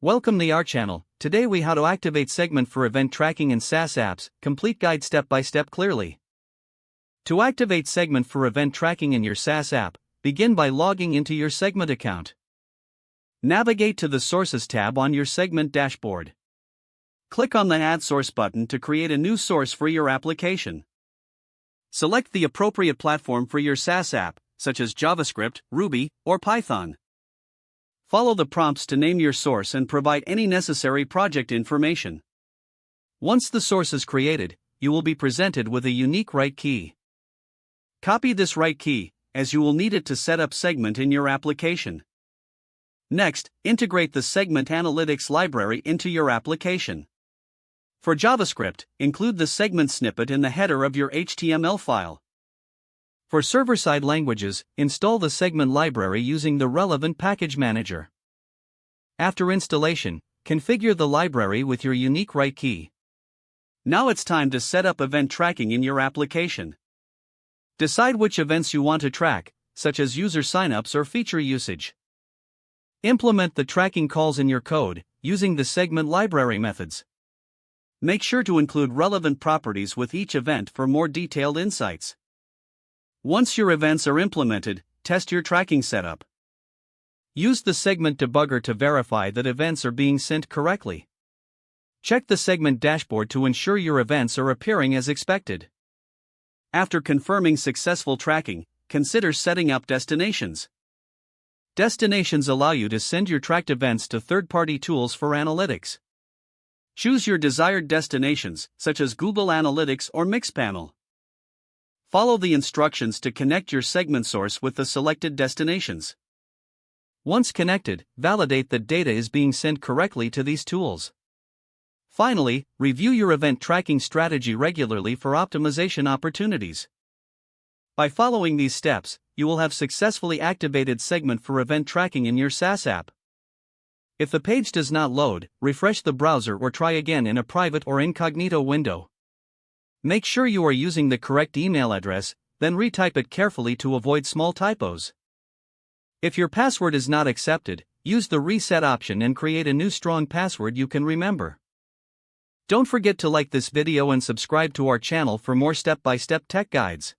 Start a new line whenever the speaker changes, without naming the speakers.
Welcome to our channel. Today we how to activate segment for event tracking in SaaS apps, complete guide step by step clearly. To activate segment for event tracking in your SaaS app, begin by logging into your segment account. Navigate to the Sources tab on your segment dashboard. Click on the Add Source button to create a new source for your application. Select the appropriate platform for your SaaS app, such as JavaScript, Ruby, or Python. Follow the prompts to name your source and provide any necessary project information. Once the source is created, you will be presented with a unique write key. Copy this write key, as you will need it to set up segment in your application. Next, integrate the segment analytics library into your application. For JavaScript, include the segment snippet in the header of your HTML file. For server-side languages, install the segment library using the relevant package manager. After installation, configure the library with your unique write key. Now it's time to set up event tracking in your application. Decide which events you want to track, such as user signups or feature usage. Implement the tracking calls in your code, using the segment library methods. Make sure to include relevant properties with each event for more detailed insights. Once your events are implemented, test your tracking setup. Use the segment debugger to verify that events are being sent correctly. Check the segment dashboard to ensure your events are appearing as expected. After confirming successful tracking, consider setting up destinations. Destinations allow you to send your tracked events to third-party tools for analytics. Choose your desired destinations, such as Google Analytics or Mixpanel. Follow the instructions to connect your segment source with the selected destinations. Once connected, validate that data is being sent correctly to these tools. Finally, review your event tracking strategy regularly for optimization opportunities. By following these steps, you will have successfully activated segment for event tracking in your SaaS app. If the page does not load, refresh the browser or try again in a private or incognito window. Make sure you are using the correct email address, then retype it carefully to avoid small typos. If your password is not accepted, use the reset option and create a new strong password you can remember. Don't forget to like this video and subscribe to our channel for more step-by-step tech guides.